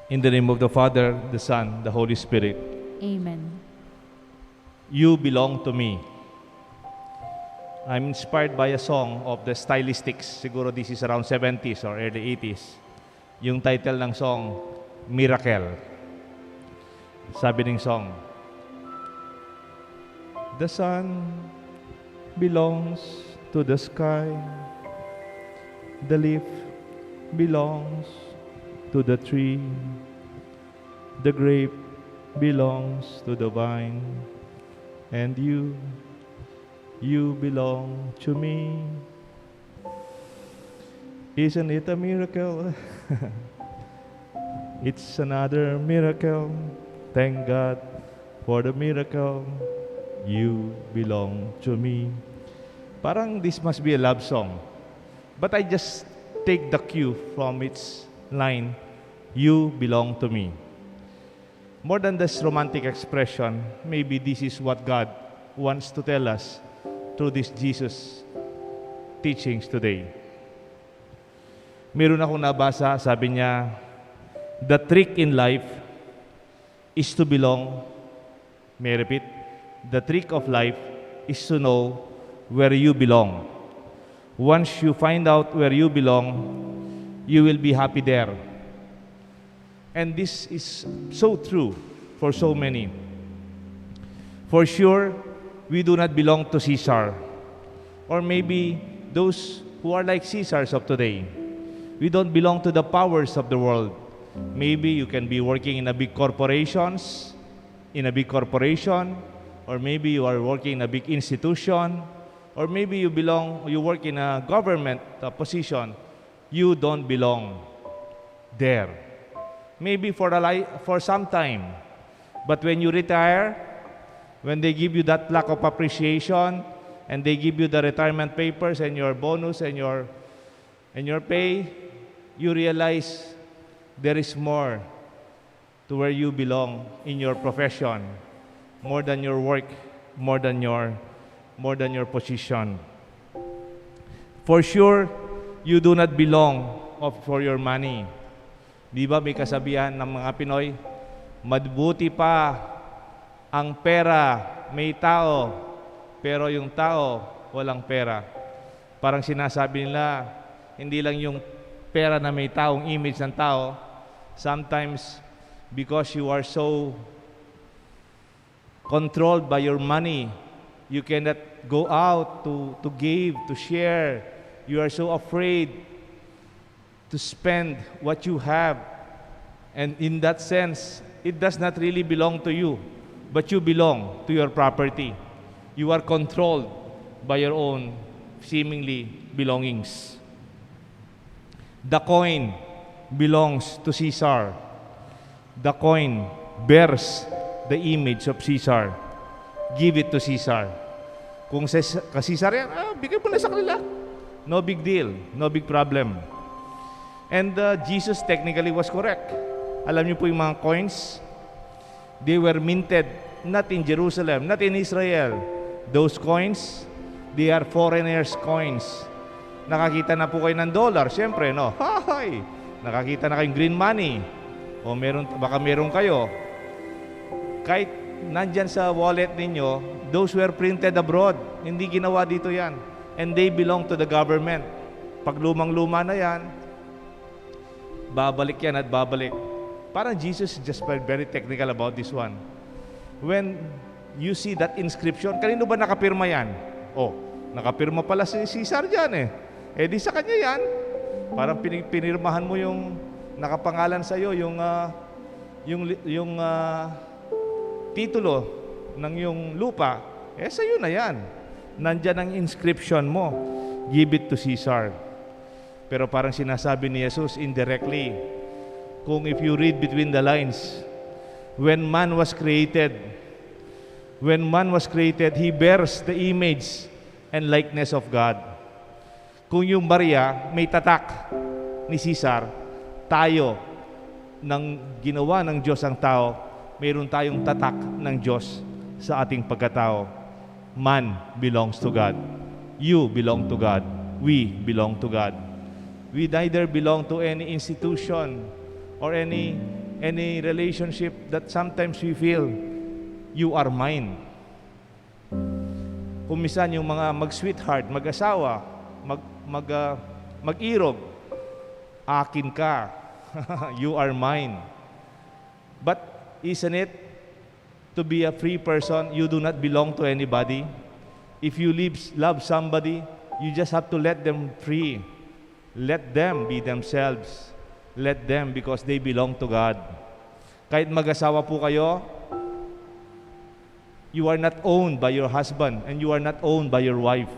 In the name of the Father, the Son, the Holy Spirit. Amen. You belong to me. I'm inspired by a song of the Stylistics. Siguro this is around 70s or early 80s. Yung title ng song, Miracle. Sabi ng song, the sun belongs to the sky. The leaf belongs to the tree. The grape belongs to the vine. And you belong to me. Isn't it a miracle? It's another miracle. Thank God for the miracle. You belong to me. Parang this must be a love song. But I just take the cue from its line, you belong to me. More than this romantic expression, maybe this is what God wants to tell us through this Jesus teachings today. Meron akong nabasa, sabi niya, the trick in life is to belong. May I repeat? The trick of life is to know where you belong. Once you find out where you belong, you will be happy there. And this is so true for so many. For sure, we do not belong to Caesar. Or maybe those who are like Caesars of today. We don't belong to the powers of the world. Maybe you can be working in a big corporations, or maybe you are working in a big institution, or maybe you work in a government position. You don't belong there. Maybe for some time. But when you retire, when they give you that lack of appreciation, and they give you the retirement papers and your bonus and your pay, you realize there is more to where you belong in your profession, more than your work, more than your position. For sure, you do not belong for your money. Di ba may kasabihan ng mga Pinoy, mabuti pa ang pera may tao, pero yung tao walang pera. Parang sinasabi nila, hindi lang yung pera na may taong image ng tao, sometimes because you are so controlled by your money, you cannot go out to give, to share. You are so afraid to spend what you have. And in that sense, it does not really belong to you, but you belong to your property. You are controlled by your own seemingly belongings. The coin belongs to Caesar. The coin bears the image of Caesar. Give it to Caesar. Kung ka Caesar yan, bigay mo na sa kanila. No big deal, no big problem. And Jesus technically was correct. Alam niyo po yung mga coins, they were minted not in Jerusalem, not in Israel. Those coins, they are foreigners' coins. Nakakita na po kayo ng dollar, syempre, no? Hay! Nakakita na kayong green money. O baka meron kayo. Kahit nandyan sa wallet ninyo, those were printed abroad. Hindi ginawa dito yan. And they belong to the government. Pag lumang-luma na yan, babalik yan at babalik. Parang Jesus is just very technical about this one. When you see that inscription, kanino ba nakapirma yan? Oh, nakapirma pala si Caesar dyan eh. Eh di sa kanya yan. Parang pinirmahan mo yung nakapangalan sa'yo, yung titulo ng yung lupa, eh sa'yo na yan. Nandyan ang inscription mo. Give it to Caesar. Pero parang sinasabi ni Jesus indirectly, kung if you read between the lines, when man was created, He bears the image and likeness of God. Kung yung Maria may tatak ni Caesar, tayo, nang ginawa ng Diyos ang tao, mayroon tayong tatak ng Diyos sa ating pagkatao. Man belongs to God. You belong to God. We belong to God. We neither belong to any institution or any any relationship that sometimes we feel, you are mine. Kung minsan yung mga mag-sweetheart, mag-asawa, mag-irog, akin ka. You are mine. But isn't it, to be a free person, you do not belong to anybody? If you love somebody, you just have to let them free. Let them be themselves. Let them, because they belong to God. Kahit mag-asawa po kayo, you are not owned by your husband and you are not owned by your wife.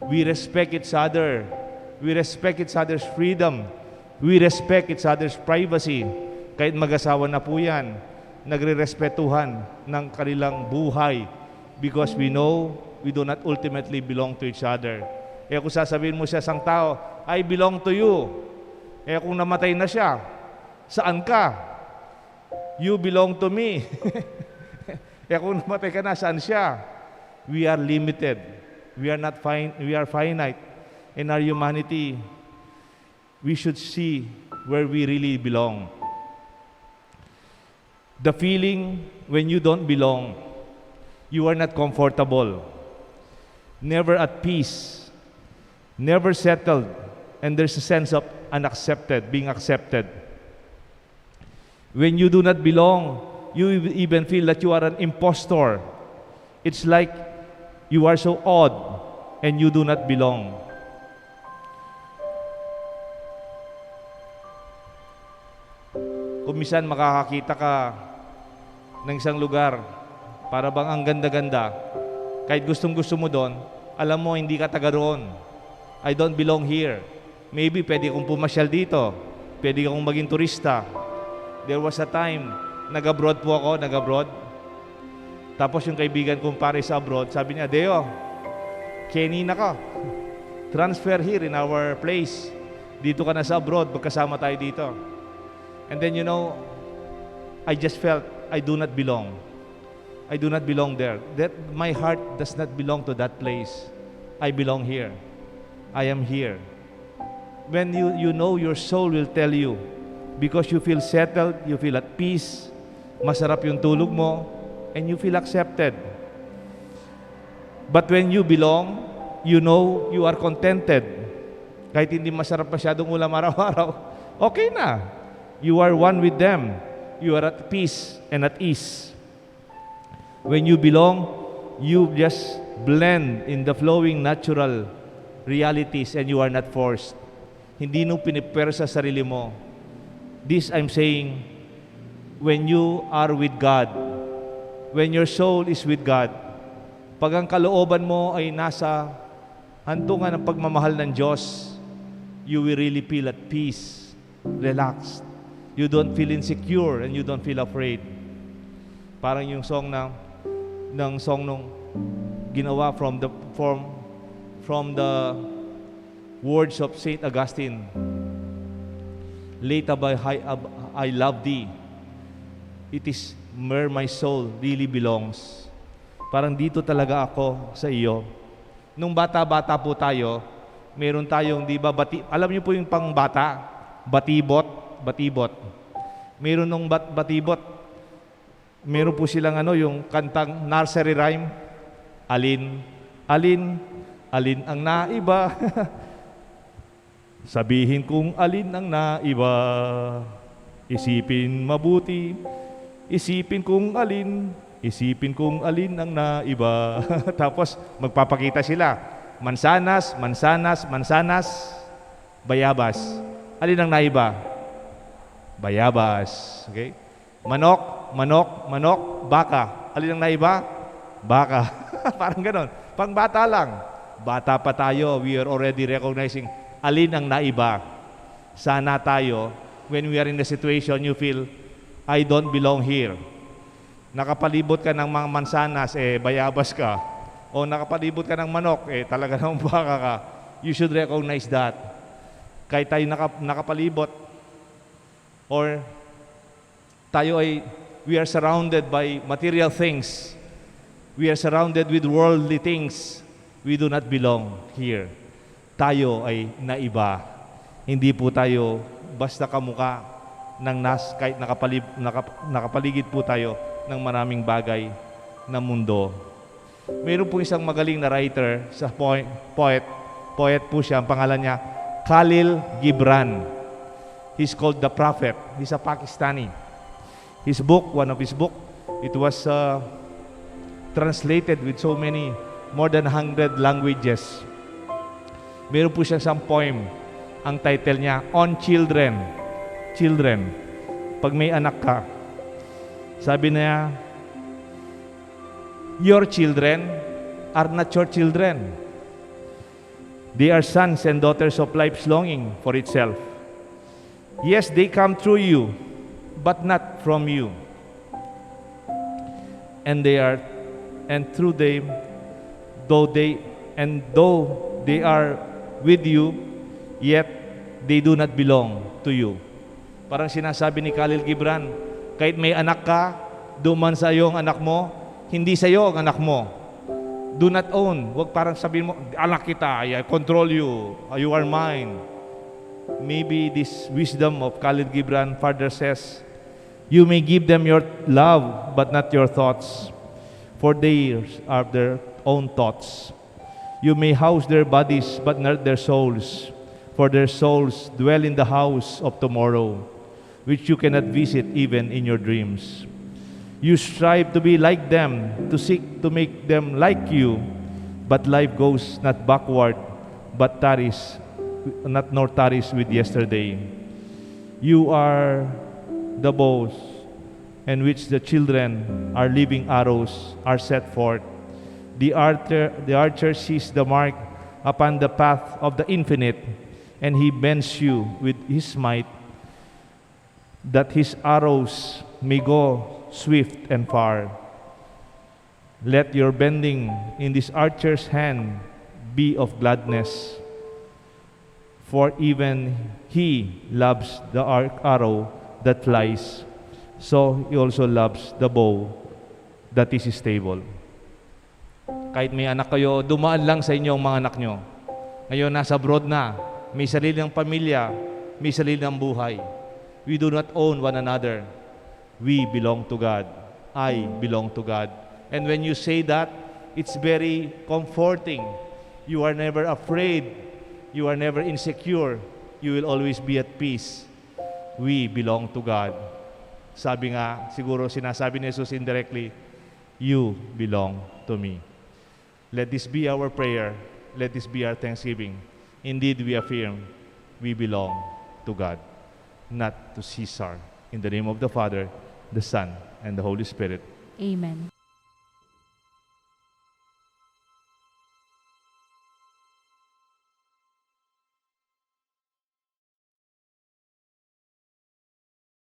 We respect each other. We respect each other's freedom. We respect each other's privacy. Kahit mag-asawa na po yan, nagre-respetuhan ng kanilang buhay because we know we do not ultimately belong to each other. Eh kung sasabihin mo sa isang tao, I belong to you. Eh kung namatay na siya, saan ka? You belong to me. Eh kung namatay ka na, saan siya? We are limited. We are finite. In our humanity, we should see where we really belong. The feeling when you don't belong, you are not comfortable, never at peace, never settled, and there's a sense of unaccepted, being accepted. When you do not belong, you even feel that you are an impostor. It's like you are so odd and you do not belong. Kung minsan makakakita ka ng isang lugar, para bang ang ganda-ganda, kahit gustong-gusto mo doon, alam mo hindi ka taga roon. I don't belong here. Maybe pwede kong pumasyal dito, pwede akong maging turista. There was a time, nag-abroad po ako, Tapos yung kaibigan kong pare sa abroad, sabi niya, Deo, Kenny na ka. Transfer here in our place. Dito ka na sa abroad, magkasama tayo dito. And then, I just felt I do not belong. I do not belong there. That my heart does not belong to that place. I belong here. I am here. When you know, your soul will tell you, because you feel settled, you feel at peace, masarap yung tulog mo, and you feel accepted. But when you belong, you know you are contented. Kahit hindi masarap masyadong ulam araw-araw, okay na. You are one with them. You are at peace and at ease. When you belong, you just blend in the flowing natural realities and you are not forced. Hindi nung pinipwer sa sarili mo. This I'm saying, when you are with God, when your soul is with God, pag ang kalooban mo ay nasa handungan ng pagmamahal ng Diyos, you will really feel at peace, relaxed. You don't feel insecure and you don't feel afraid. Parang yung song ng song nung ginawa from the words of Saint Augustine. Late by I love thee. It is where my soul really belongs. Parang dito talaga ako sa iyo. Nung bata-bata po tayo, meron tayong, di ba, alam niyo po yung pang bata, batibot. Meron nung batibot. Meron po silang yung kantang nursery rhyme. Alin ang naiba. Sabihin kung alin ang naiba. Isipin mabuti. Isipin kung alin ang naiba. Tapos magpapakita sila. Mansanas, bayabas. Alin ang naiba? Bayabas. Okay? Manok, baka. Alin ang naiba? Baka. Parang ganon. Pang bata lang. Bata pa tayo, we are already recognizing alin ang naiba. Sana tayo, when we are in the situation, you feel, I don't belong here. Nakapalibot ka ng mga mansanas, bayabas ka. O nakapalibot ka ng manok, talaga namang baka ka. You should recognize that. Kahit tayo nakapalibot, or tayo we are surrounded by material things. We are surrounded with worldly things. We do not belong here. Tayo ay naiba. Hindi po tayo basta kamukha. kahit nakapaligid po tayo ng maraming bagay na mundo. Mayroon po isang magaling na writer sa poet po siya, ang pangalan niya Khalil Gibran. He's called the Prophet. He's a Pakistani. His book, one of his book, it was translated with so many, more than 100 languages. Meron po siya isang poem. Ang title niya, On Children. Children. Pag may anak ka, sabi niya, your children are not your children. They are sons and daughters of life's longing for itself. Yes, they come through you, but not from you. And through them, though they are with you, yet they do not belong to you. Parang sinasabi ni Khalil Gibran, kahit may anak ka, duman sa iyo ang anak mo, hindi sa iyo ang anak mo. Do not own. Huwag parang sabihin mo, anak kita, I control you, you are mine. Maybe this wisdom of Khalil Gibran further says, you may give them your love, but not your thoughts, for they are their own thoughts. You may house their bodies, but not their souls, for their souls dwell in the house of tomorrow, which you cannot visit even in your dreams. You strive to be like them, to seek to make them like you, but life goes not backward, but nor tarries with yesterday. You are the bows in which the children are living arrows are set forth. The archer sees the mark upon the path of the infinite, and he bends you with his might, that his arrows may go swift and far. Let your bending in this archer's hand be of gladness, for even he loves the arrow that flies, so he also loves the bow that is stable. Kahit may anak kayo, dumaan lang sa inyong mga anak nyo. Ngayon, nasa abroad na, may sariling pamilya, may sariling buhay. We do not own one another. We belong to God. I belong to God. And when you say that, it's very comforting. You are never afraid. You are never insecure. You will always be at peace. We belong to God. Sabi nga, siguro sinasabi ni Jesus indirectly, you belong to me. Let this be our prayer. Let this be our thanksgiving. Indeed, we affirm, we belong to God, not to Caesar. In the name of the Father, the Son, and the Holy Spirit. Amen.